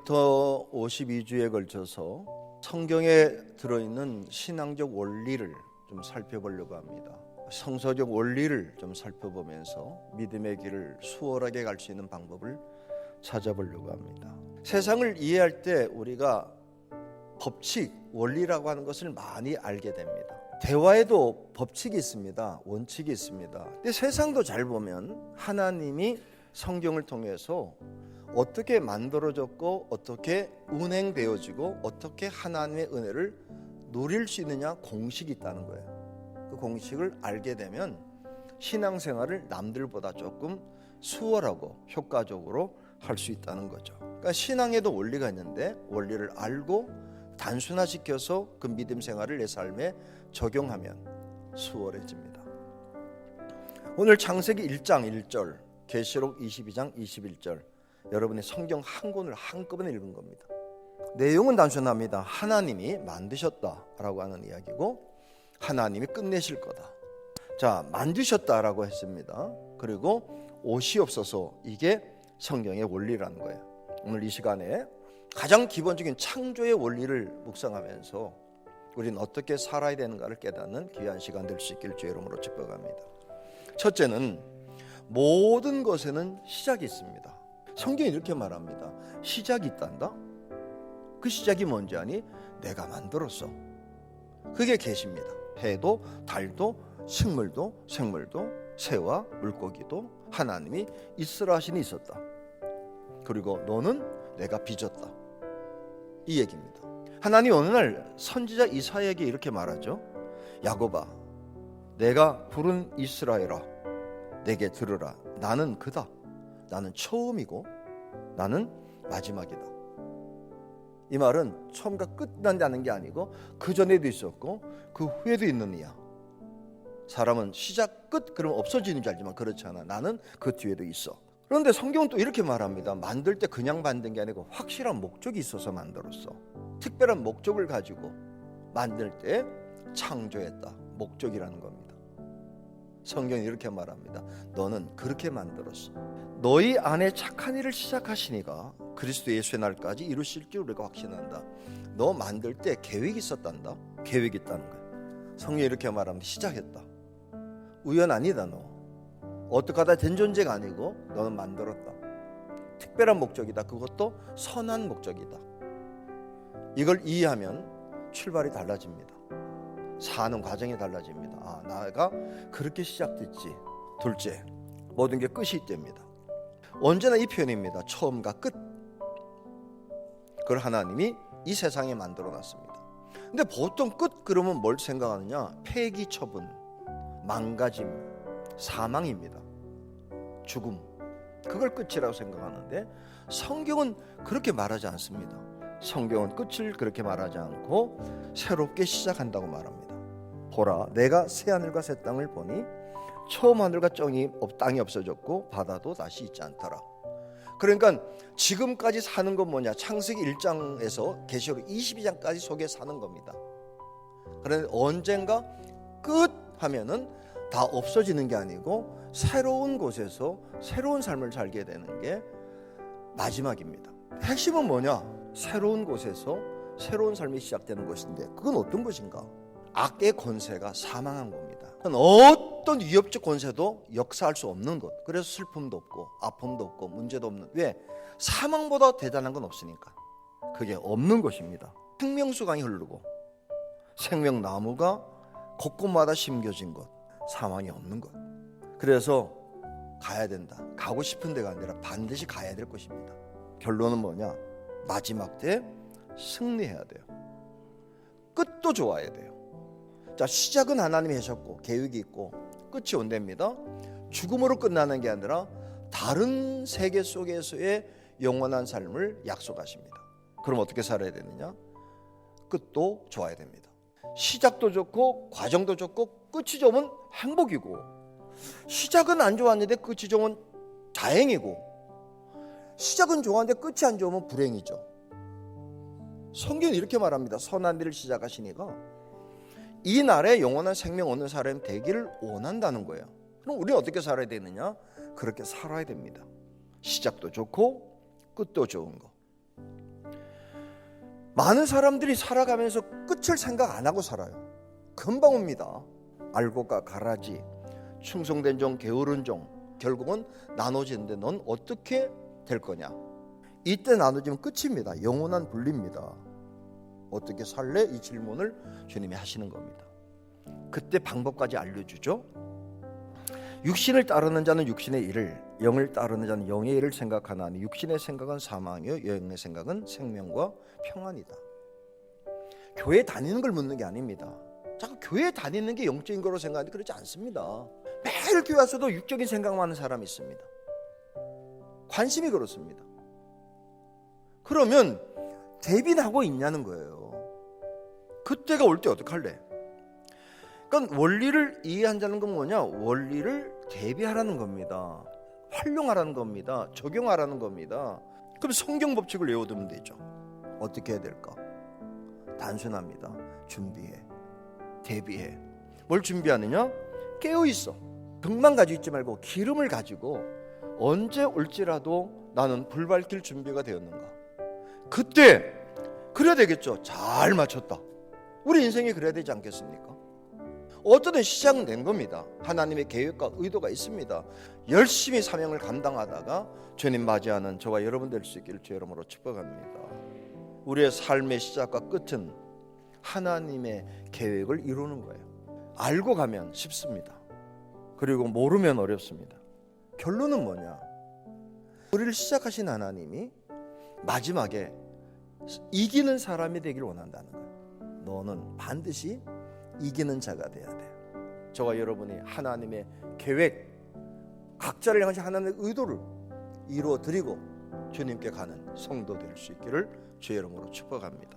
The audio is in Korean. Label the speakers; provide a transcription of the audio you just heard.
Speaker 1: 오늘부터 52주에 걸쳐서 성경에 들어있는 신앙적 원리를 좀 살펴보려고 합니다. 성서적 원리를 좀 살펴보면서 믿음의 길을 수월하게 갈 수 있는 방법을 찾아보려고 합니다. 세상을 이해할 때 우리가 법칙, 원리라고 하는 것을 많이 알게 됩니다. 대화에도 법칙이 있습니다. 원칙이 있습니다. 근데 세상도 잘 보면 하나님이 성경을 통해서 어떻게 만들어졌고 어떻게 운행되어지고 어떻게 하나님의 은혜를 누릴 수 있느냐 공식이 있다는 거예요. 그 공식을 알게 되면 신앙생활을 남들보다 조금 수월하고 효과적으로 할 수 있다는 거죠. 그러니까 신앙에도 원리가 있는데 원리를 알고 단순화시켜서 그 믿음 생활을 내 삶에 적용하면 수월해집니다. 오늘 창세기 1장 1절, 계시록 22장 21절, 여러분의 성경 한 권을 한꺼번에 읽은 겁니다. 내용은 단순합니다. 하나님이 만드셨다라고 하는 이야기고 하나님이 끝내실 거다. 자, 만드셨다라고 했습니다. 그리고 오시옵소서, 이게 성경의 원리라는 거예요. 오늘 이 시간에 가장 기본적인 창조의 원리를 묵상하면서 우리는 어떻게 살아야 되는가를 깨닫는 귀한 시간 될 수 있기를 주의 이름으로 축복합니다. 첫째는 모든 것에는 시작이 있습니다. 성경이 이렇게 말합니다. 시작이 있단다? 그 시작이 뭔지 아니? 내가 만들었어. 그게 계시입니다. 해도 달도 식물도 생물도 새와 물고기도 하나님이 있으라 하시니 있었다. 그리고 너는 내가 빚었다. 이 얘기입니다. 하나님 어느 날 선지자 이사야에게 이렇게 말하죠. 야곱아, 내가 부른 이스라엘아, 내게 들으라. 나는 그다. 나는 처음이고 나는 마지막이다. 이 말은 처음과 끝난다는 게 아니고 그 전에도 있었고 그 후에도 있는 이야. 사람은 시작 끝 그러면 없어지는 줄 알지만 그렇지 않아. 나는 그 뒤에도 있어. 그런데 성경은 또 이렇게 말합니다. 만들 때 그냥 만든 게 아니고 확실한 목적이 있어서 만들었어. 특별한 목적을 가지고 만들 때 창조했다. 목적이라는 겁니다. 성경이 이렇게 말합니다. 너는 그렇게 만들었어. 너희 안에 착한 일을 시작하시니가 그리스도 예수의 날까지 이루실 줄 우리가 확신한다. 너 만들 때 계획이 있었단다. 계획이 있다는 거야. 성경이 이렇게 말합니다. 시작했다. 우연 아니다. 너 어떻게 하다 된 존재가 아니고 너는 만들었다. 특별한 목적이다. 그것도 선한 목적이다. 이걸 이해하면 출발이 달라집니다. 사는 과정이 달라집니다. 아, 나가 그렇게 시작됐지. 둘째, 모든 게 끝이 있답니다. 언제나 이 표현입니다. 처음과 끝. 그걸 하나님이 이 세상에 만들어놨습니다. 근데 보통 끝 그러면 뭘 생각하느냐? 폐기 처분, 망가짐, 사망입니다. 죽음. 그걸 끝이라고 생각하는데 성경은 그렇게 말하지 않습니다. 성경은 끝을 그렇게 말하지 않고 새롭게 시작한다고 말합니다. 보라, 내가 새 하늘과 새 땅을 보니 처음 하늘과 땅이 없어졌고 바다도 다시 있지 않더라. 그러니까 지금까지 사는 건 뭐냐? 창세기 1장에서 계시록 22장까지 속에 사는 겁니다. 그런데 언젠가 끝 하면은 다 없어지는 게 아니고 새로운 곳에서 새로운 삶을 살게 되는 게 마지막입니다. 핵심은 뭐냐? 새로운 곳에서 새로운 삶이 시작되는 것인데 그건 어떤 것인가? 악의 권세가 사망한 겁니다. 어떤 위협적 권세도 역사할 수 없는 것. 그래서 슬픔도 없고 아픔도 없고 문제도 없는. 왜? 사망보다 대단한 건 없으니까. 그게 없는 것입니다. 생명수강이 흐르고 생명나무가 곳곳마다 심겨진 것. 사망이 없는 것. 그래서 가야 된다. 가고 싶은 데가 아니라 반드시 가야 될 것입니다. 결론은 뭐냐? 마지막 때 승리해야 돼요. 끝도 좋아야 돼요. 자, 시작은 하나님이 하셨고 계획이 있고 끝이 온답니다. 죽음으로 끝나는 게 아니라 다른 세계 속에서의 영원한 삶을 약속하십니다. 그럼 어떻게 살아야 되느냐? 끝도 좋아야 됩니다. 시작도 좋고 과정도 좋고 끝이 좋으면 행복이고 시작은 안 좋았는데 끝이 좋으면 다행이고 시작은 좋았는데 끝이 안 좋으면 불행이죠. 성경은 이렇게 말합니다. 선한 일을 시작하시니까 이 날에 영원한 생명 얻는 사람이 되기를 원한다는 거예요. 그럼 우리는 어떻게 살아야 되느냐? 그렇게 살아야 됩니다. 시작도 좋고 끝도 좋은 거. 많은 사람들이 살아가면서 끝을 생각 안 하고 살아요. 금방 옵니다. 알고가 가라지, 충성된 종, 게으른 종, 결국은 나눠지는데 넌 어떻게 될 거냐. 이때 나눠지면 끝입니다. 영원한 분리입니다. 어떻게 살래? 이 질문을 주님이 하시는 겁니다. 그때 방법까지 알려주죠. 육신을 따르는 자는 육신의 일을, 영을 따르는 자는 영의 일을 생각하나니 육신의 생각은 사망이요 영의 생각은 생명과 평안이다. 교회 다니는 걸 묻는 게 아닙니다. 자꾸 교회 다니는 게 영적인 거로 생각하는데 그렇지 않습니다. 매일 교회 와서도 육적인 생각만 하는 사람이 있습니다. 관심이 그렇습니다. 그러면 대비하고 있냐는 거예요. 그때가 올 때 어떡할래? 그러니까 원리를 이해한다는 건 뭐냐? 원리를 대비하라는 겁니다. 활용하라는 겁니다. 적용하라는 겁니다. 그럼 성경 법칙을 외워두면 되죠. 어떻게 해야 될까? 단순합니다. 준비해. 대비해. 뭘 준비하느냐? 깨어있어. 등만 가지고 있지 말고 기름을 가지고 언제 올지라도 나는 불 밝힐 준비가 되었는가. 그때 그래야 되겠죠. 잘 맞췄다. 우리 인생이 그래야 되지 않겠습니까? 어쩌든 시작된 겁니다. 하나님의 계획과 의도가 있습니다. 열심히 사명을 감당하다가 주님 맞이하는 저와 여러분 될 수 있기를 주의 이름으로 축복합니다. 우리의 삶의 시작과 끝은 하나님의 계획을 이루는 거예요. 알고 가면 쉽습니다. 그리고 모르면 어렵습니다. 결론은 뭐냐? 우리를 시작하신 하나님이 마지막에 이기는 사람이 되길 원한다는 거예요. 너는 반드시 이기는 자가 돼야 돼. 저와 여러분이 하나님의 계획, 각자를 향하신 하나님의 의도를 이루어 드리고 주님께 가는 성도 될 수 있기를 주의 이름으로 축복합니다.